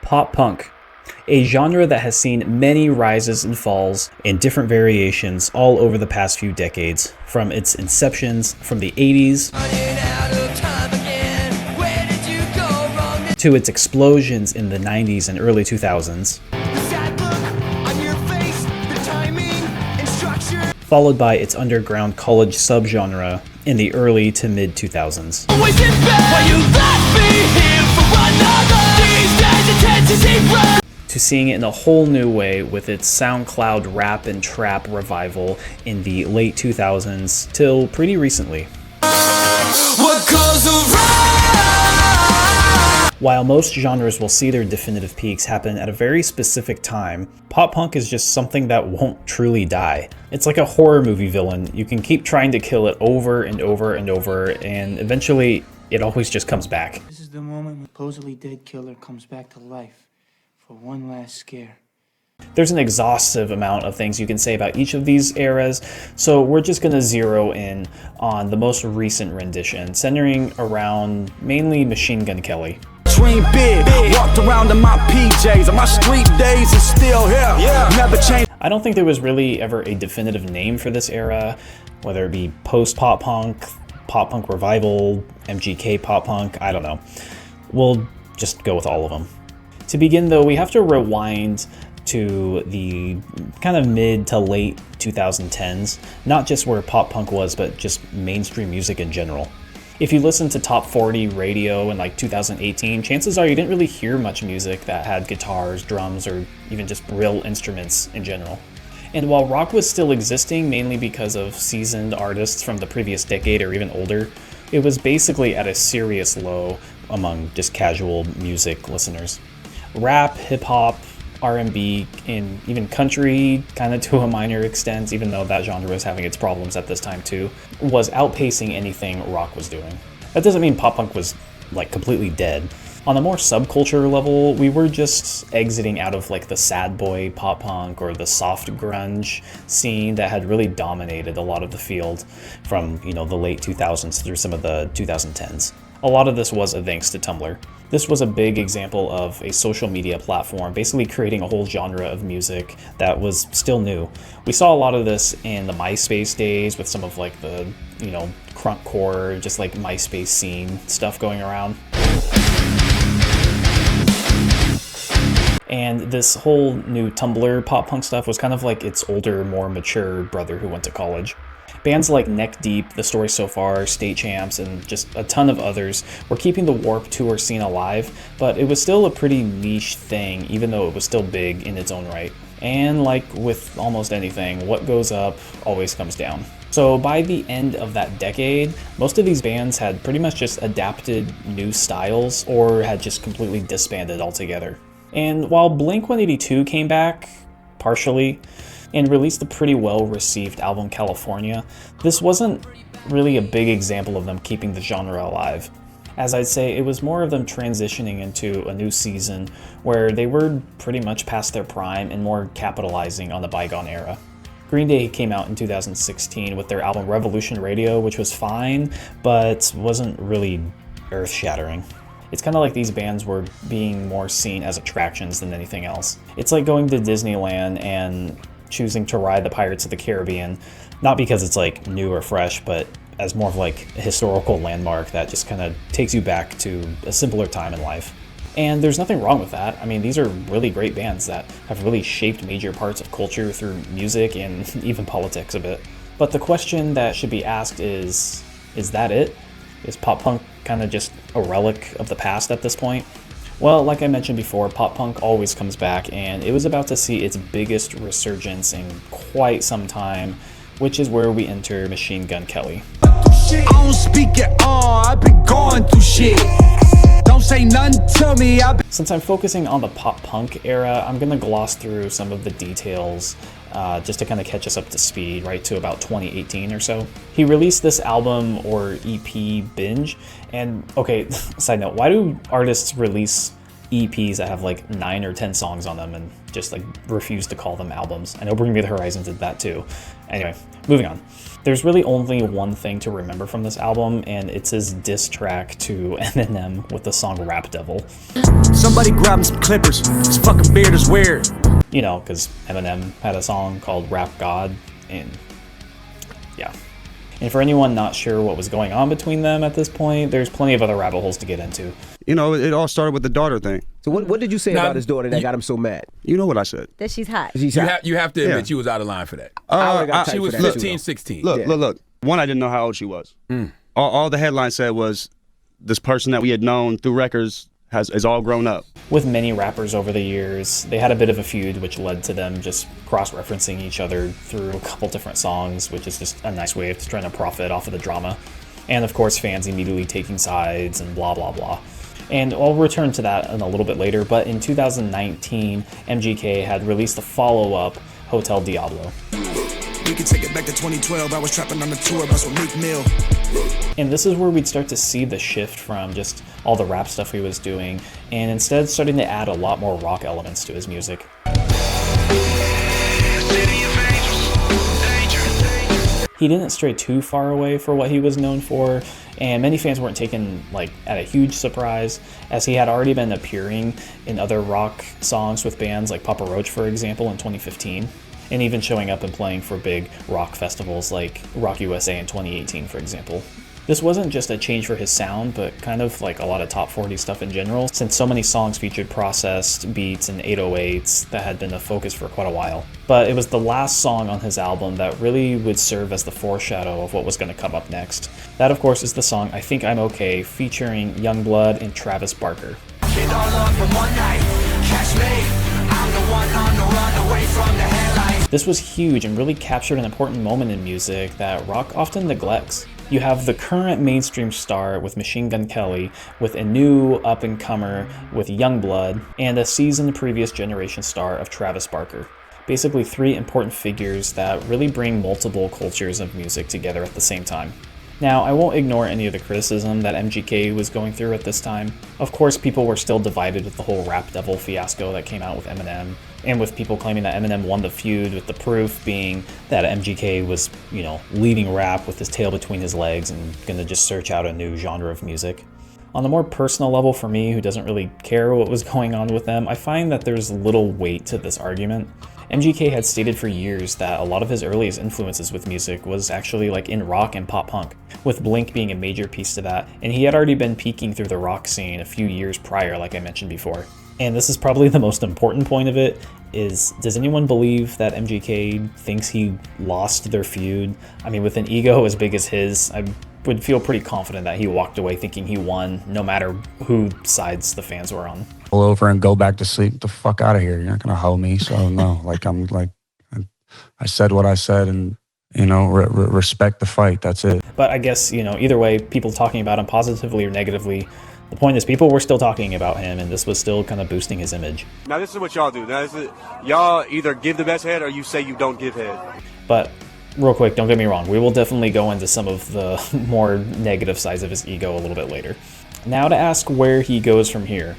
Pop punk, a genre that has seen many rises and falls in different variations all over the past few decades, from its inceptions from the 80s to its explosions in the 90s and early 2000s, followed by its underground college subgenre in the early to mid 2000s. To seeing it in a whole new way with its SoundCloud rap and trap revival in the late 2000s till pretty recently. While most genres will see their definitive peaks happen at a very specific time, pop punk is just something that won't truly die. It's like a horror movie villain. You can keep trying to kill it over and over and over, and eventually it always just comes back. This is the moment the supposedly dead killer comes back to life for one last scare. There's an exhaustive amount of things you can say about each of these eras, so we're just going to zero in on the most recent rendition, centering around mainly Machine Gun Kelly. Dream big, walked around in my PJs, and my street days is still here, never changed. I don't think there was really ever a definitive name for this era, whether it be post-pop punk revival, MGK pop punk, I don't know. We'll just go with all of them. To begin though, we have to rewind to the kind of mid to late 2010s, not just where pop punk was, but just mainstream music in general. If you listen to top 40 radio in like 2018, chances are you didn't really hear much music that had guitars, drums, or even just real instruments in general. And while rock was still existing, mainly because of seasoned artists from the previous decade or even older, it was basically at a serious low among just casual music listeners. Rap, hip-hop, R&B, and even country, kind of to a minor extent, even though that genre was having its problems at this time too, was outpacing anything rock was doing. That doesn't mean pop punk was like completely dead. On a more subculture level, we were just exiting out of like the sad boy pop punk or the soft grunge scene that had really dominated a lot of the field from, the late 2000s through some of the 2010s. A lot of this was thanks to Tumblr. This was a big example of a social media platform basically creating a whole genre of music that was still new. We saw a lot of this in the MySpace days with some of like the, crunkcore, just like MySpace scene stuff going around. And this whole new Tumblr pop punk stuff was kind of like its older, more mature brother who went to college. Bands like Neck Deep, The Story So Far, State Champs, and just a ton of others were keeping the Warped Tour scene alive, but it was still a pretty niche thing, even though it was still big in its own right. And like with almost anything, what goes up always comes down. So by the end of that decade, most of these bands had pretty much just adapted new styles or had just completely disbanded altogether. And while Blink-182 came back, partially, and released the pretty well-received album California, this wasn't really a big example of them keeping the genre alive. As I'd say, it was more of them transitioning into a new season where they were pretty much past their prime and more capitalizing on the bygone era. Green Day came out in 2016 with their album Revolution Radio, which was fine, but wasn't really earth-shattering. It's kind of like these bands were being more seen as attractions than anything else. It's like going to Disneyland and choosing to ride the Pirates of the Caribbean, not because it's like new or fresh, but as more of like a historical landmark that just kind of takes you back to a simpler time in life. And there's nothing wrong with that. I mean, these are really great bands that have really shaped major parts of culture through music and even politics a bit. But the question that should be asked is that it? Is pop punk kind of just a relic of the past at this point? Well, like I mentioned before, pop punk always comes back, and it was about to see its biggest resurgence in quite some time, which is where we enter Machine Gun Kelly. I don't speak at all, I've been going through shit. Don't say nothing to me. Since I'm focusing on the pop punk era, I'm gonna gloss through some of the details just to kind of catch us up to speed, right to about 2018 or so. He released this album or EP Binge, and okay, side note, why do artists release EPs that have like 9 or 10 songs on them and just like refuse to call them albums. I know Bring Me the Horizon did that too. Anyway, moving on. There's really only one thing to remember from this album, and it's his diss track to Eminem with the song Rap Devil. Somebody grab him some clippers. This fucking beard is weird. You know, because Eminem had a song called Rap God, and yeah. And for anyone not sure what was going on between them at this point, there's plenty of other rabbit holes to get into. You know, it all started with the daughter thing. So what did you say about his daughter that got him so mad? You know what I said. That she's hot. You have to admit Yeah. you was out of line for that. She was 15, 16. Look. One, I didn't know how old she was. All the headline said was, this person that we had known through records is all grown up. With many rappers over the years, they had a bit of a feud, which led to them just cross-referencing each other through a couple different songs, which is just a nice way of trying to profit off of the drama. And of course, fans immediately taking sides and blah, blah, blah. And I'll return to that in a little bit later, but in 2019, MGK had released the follow-up, Hotel Diablo. We can take it back to 2012. I was trapping on the tour bus with Meek Mill. And this is where we'd start to see the shift from just all the rap stuff he was doing, and instead starting to add a lot more rock elements to his music. He didn't stray too far away for what he was known for, and many fans weren't taken like at a huge surprise, as he had already been appearing in other rock songs with bands like Papa Roach, for example, in 2015, and even showing up and playing for big rock festivals like Rock USA in 2018, for example. This wasn't just a change for his sound, but kind of like a lot of top 40 stuff in general, since so many songs featured processed beats and 808s that had been a focus for quite a while. But it was the last song on his album that really would serve as the foreshadow of what was going to come up next. That, of course, is the song I Think I'm Okay, featuring Youngblood and Travis Barker. This was huge and really captured an important moment in music that rock often neglects. You have the current mainstream star with Machine Gun Kelly, with a new up-and-comer with Youngblood, and a seasoned previous generation star of Travis Barker. Basically 3 important figures that really bring multiple cultures of music together at the same time. Now, I won't ignore any of the criticism that MGK was going through at this time. Of course, people were still divided with the whole Rap Devil fiasco that came out with Eminem, and with people claiming that Eminem won the feud, with the proof being that MGK was, leading rap with his tail between his legs and gonna just search out a new genre of music. On a more personal level for me, who doesn't really care what was going on with them, I find that there's little weight to this argument. MGK had stated for years that a lot of his earliest influences with music was actually like in rock and pop punk, with Blink being a major piece to that, and he had already been peaking through the rock scene a few years prior, like I mentioned before. And this is probably the most important point of it, is does anyone believe that MGK thinks he lost their feud? I mean, with an ego as big as his, I would feel pretty confident that he walked away thinking he won, no matter who sides the fans were on. Pull over and go back to sleep. Get the fuck out of here. You're not gonna hold me. So no, I said what I said, and respect the fight. That's it. But I guess either way, people talking about him positively or negatively, the point is people were still talking about him, and this was still kind of boosting his image. Now this is what y'all do. Y'all either give the best head or you say you don't give head. But real quick, don't get me wrong, we will definitely go into some of the more negative sides of his ego a little bit later. Now to ask where he goes from here.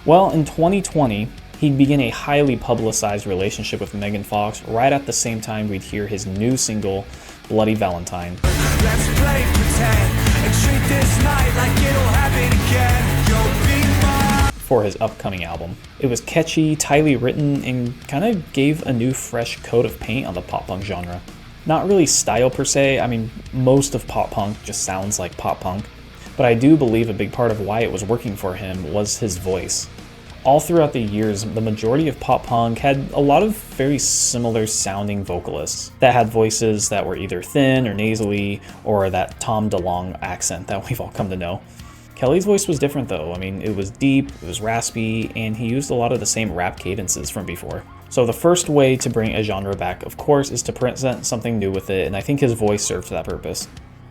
Well, in 2020, he'd begin a highly publicized relationship with Megan Fox right at the same time we'd hear his new single, Bloody Valentine. Let's play pretend and treat this night like it'll happen again. You'll be mine. For his upcoming album. It was catchy, tightly written, and kind of gave a new fresh coat of paint on the pop punk genre. Not really style per se, I mean, most of pop punk just sounds like pop punk, but I do believe a big part of why it was working for him was his voice. All throughout the years, the majority of pop punk had a lot of very similar sounding vocalists that had voices that were either thin or nasally, or that Tom DeLonge accent that we've all come to know. Kelly's voice was different though. I mean, it was deep, it was raspy, and he used a lot of the same rap cadences from before. So the first way to bring a genre back, of course, is to present something new with it, and I think his voice served that purpose.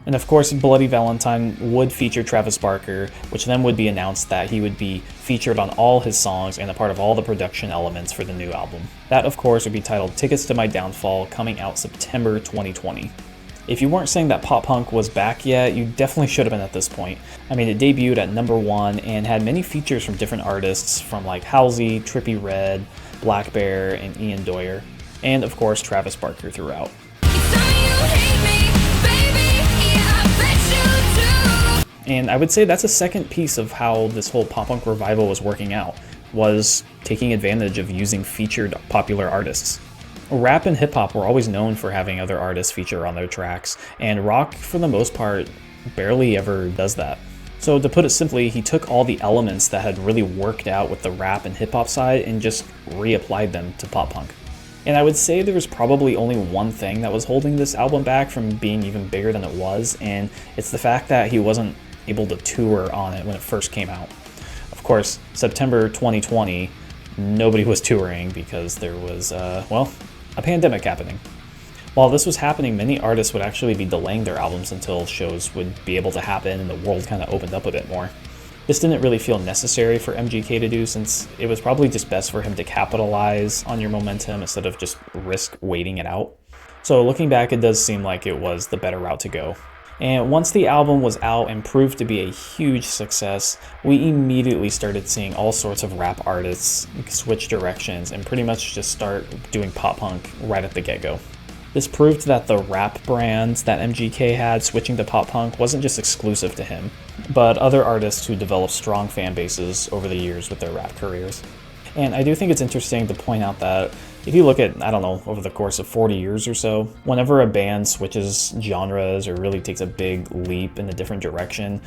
And of course, Bloody Valentine would feature Travis Barker, which then would be announced that he would be featured on all his songs and a part of all the production elements for the new album. That, of course, would be titled Tickets to My Downfall, coming out September 2020. If you weren't saying that pop punk was back yet, you definitely should have been at this point. I mean, it debuted at #1 and had many features from different artists from like Halsey, Trippie Redd, Black Bear, and Ian Doyer, and of course Travis Barker throughout. And I would say that's a second piece of how this whole pop punk revival was working out, was taking advantage of using featured popular artists. Rap and hip-hop were always known for having other artists feature on their tracks, and rock, for the most part, barely ever does that. So to put it simply, he took all the elements that had really worked out with the rap and hip-hop side and just reapplied them to pop punk. And I would say there was probably only one thing that was holding this album back from being even bigger than it was, and it's the fact that he wasn't able to tour on it when it first came out. Of course, September 2020, nobody was touring because there was, a pandemic happening. While this was happening, many artists would actually be delaying their albums until shows would be able to happen and the world kind of opened up a bit more. This didn't really feel necessary for MGK to do, since it was probably just best for him to capitalize on your momentum instead of just risk waiting it out. So looking back, it does seem like it was the better route to go. And once the album was out and proved to be a huge success, we immediately started seeing all sorts of rap artists switch directions and pretty much just start doing pop punk right at the get-go. This proved that the rap brand that MGK had switching to pop punk wasn't just exclusive to him, but other artists who developed strong fan bases over the years with their rap careers. And I do think it's interesting to point out that if you look at, over the course of 40 years or so, whenever a band switches genres or really takes a big leap in a different direction,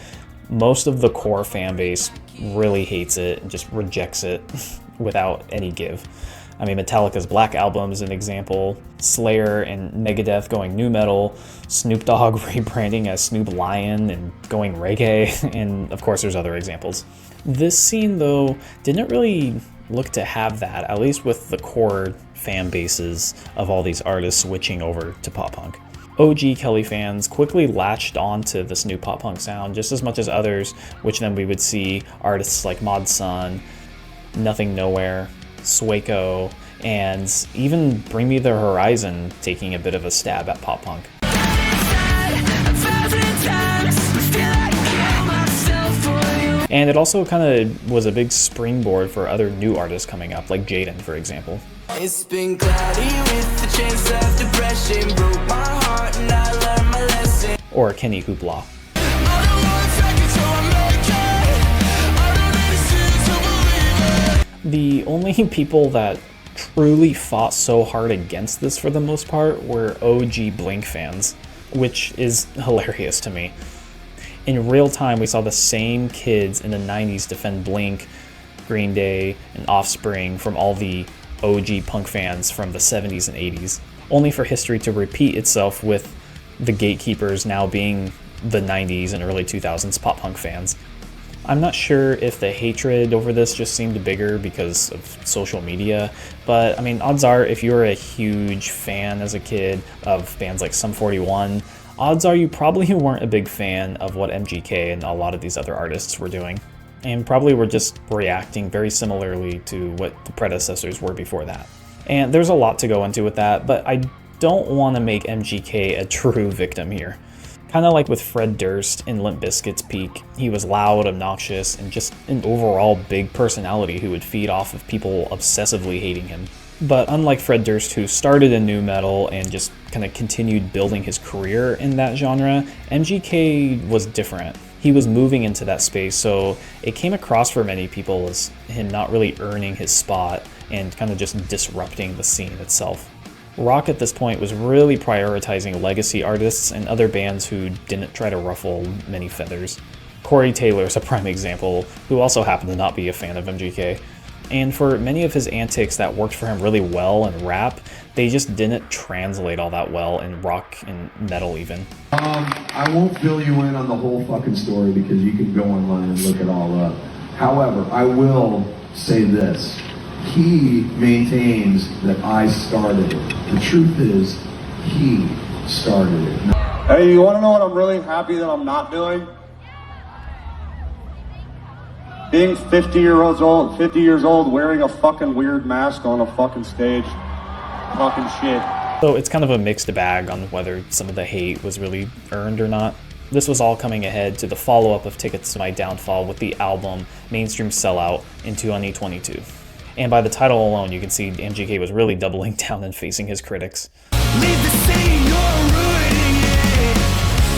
most of the core fan base really hates it and just rejects it without any give. I mean, Metallica's Black Album is an example, Slayer and Megadeth going nu metal, Snoop Dogg rebranding as Snoop Lion and going reggae, and of course there's other examples. This scene, though, didn't really look to have that, at least with the core fan bases of all these artists switching over to pop punk. OG Kelly fans quickly latched on to this new pop punk sound just as much as others, which then we would see artists like Mod Sun, Nothing Nowhere, Swaco, and even Bring Me the Horizon taking a bit of a stab at pop punk. And it also kind of was a big springboard for other new artists coming up, like Jaden, for example. It's been cloudy with the chase of depression, broke my heart and I learned my lesson. Or Kenny Hoopla. The only people that truly fought so hard against this for the most part were OG Blink fans, which is hilarious to me. In real time, we saw the same kids in the 90s defend Blink, Green Day, and Offspring from all the OG punk fans from the 70s and 80s, only for history to repeat itself with the gatekeepers now being the 90s and early 2000s pop punk fans. I'm not sure if the hatred over this just seemed bigger because of social media, but I mean, odds are if you were a huge fan as a kid of bands like Sum 41, odds are you probably weren't a big fan of what MGK and a lot of these other artists were doing, and probably were just reacting very similarly to what the predecessors were before that. And there's a lot to go into with that, but I don't want to make MGK a true victim here. Kind of like with Fred Durst in Limp Bizkit's peak, he was loud, obnoxious, and just an overall big personality who would feed off of people obsessively hating him. But unlike Fred Durst, who started in nu metal and just kind of continued building his career in that genre, MGK was different. He was moving into that space, so it came across for many people as him not really earning his spot and kind of just disrupting the scene itself. Rock at this point was really prioritizing legacy artists and other bands who didn't try to ruffle many feathers. Corey Taylor is a prime example, who also happened to not be a fan of MGK. And for many of his antics that worked for him really well in rap, they just didn't translate all that well in rock and metal even. I won't fill you in on the whole fucking story because you can go online and look it all up. However, I will say this. He maintains that I started it. The truth is, he started it. Hey, you want to know what I'm really happy that I'm not doing? Being 50 years old, wearing a fucking weird mask on a fucking stage. Fucking shit. So it's kind of a mixed bag on whether some of the hate was really earned or not. This was all coming ahead to the follow-up of Tickets to My Downfall with the album Mainstream Sellout in 2022. And by the title alone, you can see MGK was really doubling down and facing his critics. Leave the scene, you're ruining it.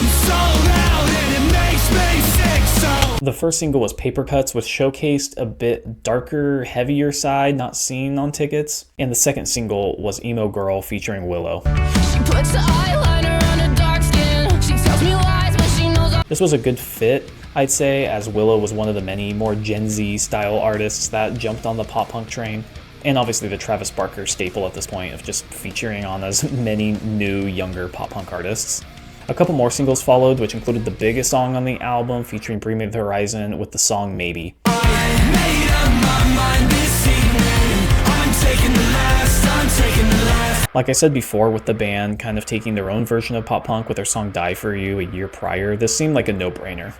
You sold out and it makes me sick, so The first single was Paper Cuts, which showcased a bit darker, heavier side not seen on Tickets. And the second single was Emo Girl featuring Willow. she puts the eyeliner on her dark skin. She tells me lies, but she knows This was a good fit, I'd say, as Willow was one of the many more Gen Z style artists that jumped on the pop punk train. And obviously the Travis Barker staple at this point of just featuring on as many new, younger pop punk artists. A couple more singles followed, which included the biggest song on the album featuring Bring Me the Horizon with the song Maybe. Like I said before, with the band kind of taking their own version of pop punk with their song Die For You a year prior, this seemed like a no-brainer.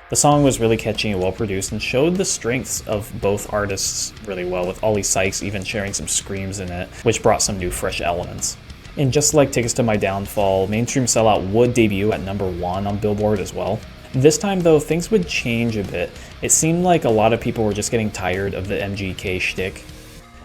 The song was really catchy and well produced and showed the strengths of both artists really well, with Ollie Sykes even sharing some screams in it, which brought some new fresh elements. And just like Tickets to My Downfall, Mainstream Sellout would debut at #1 on Billboard as well. This time though, things would change a bit. It seemed like a lot of people were just getting tired of the MGK shtick.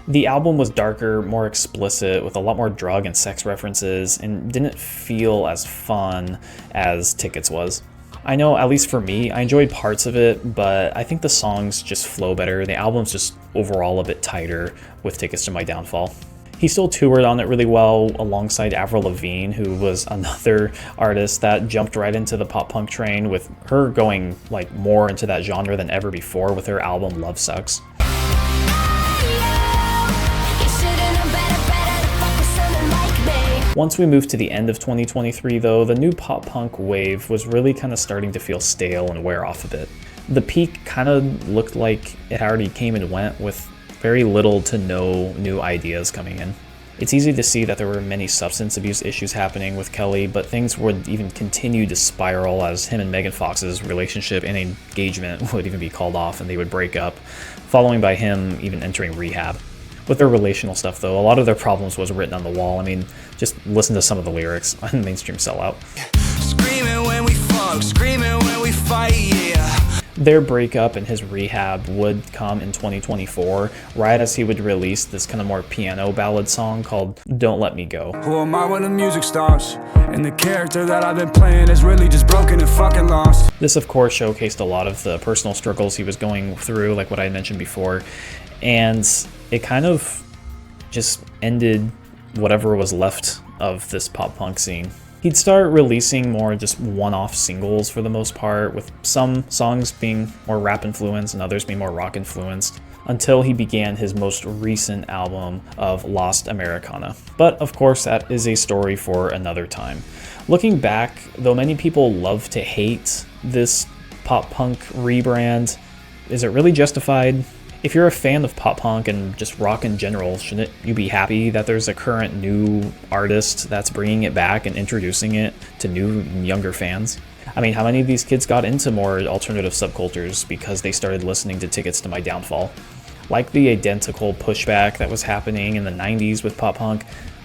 The album was darker, more explicit, with a lot more drug and sex references, and didn't feel as fun as Tickets was. I know, at least for me, I enjoyed parts of it, but I think the songs just flow better. The album's just overall a bit tighter with Tickets to My Downfall. He still toured on it really well alongside Avril Lavigne, who was another artist that jumped right into the pop punk train, with her going like more into that genre than ever before with her album Love Sucks. Once we moved to the end of 2023 though, the new pop punk wave was really kind of starting to feel stale and wear off a bit. The peak kind of looked like it already came and went, with very little to no new ideas coming in. It's easy to see that there were many substance abuse issues happening with Kelly, but things would even continue to spiral as him and Megan Fox's relationship and engagement would even be called off and they would break up, following by him even entering rehab. With their relational stuff though, a lot of their problems was written on the wall. I mean, just listen to some of the lyrics on Mainstream Sellout. screaming when we fuck, screaming when we fight, yeah. Their breakup and his rehab would come in 2024, right as he would release this kind of more piano ballad song called Don't Let Me Go. Who am I when the music stops? And the character that I've been playing is really just broken and fucking lost. This of course showcased a lot of the personal struggles he was going through, like what I mentioned before, and it kind of just ended whatever was left of this pop punk scene. He'd start releasing more just one-off singles for the most part, with some songs being more rap influenced and others being more rock influenced, until he began his most recent album of Lost Americana. But of course that is a story for another time. Looking back, though many people love to hate this pop punk rebrand, is it really justified? If you're a fan of pop punk and just rock in general, shouldn't you be happy that there's a current new artist that's bringing it back and introducing it to new, younger fans? I mean, how many of these kids got into more alternative subcultures because they started listening to Tickets to My Downfall? Like the identical pushback that was happening in the 90s with pop punk,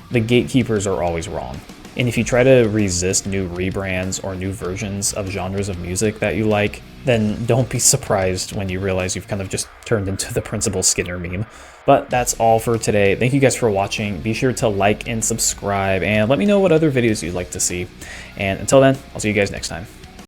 the gatekeepers are always wrong. And if you try to resist new rebrands or new versions of genres of music that you like, then don't be surprised when you realize you've kind of just turned into the Principal Skinner meme. But that's all for today. Thank you guys for watching. Be sure to like and subscribe, and let me know what other videos you'd like to see. And until then, I'll see you guys next time.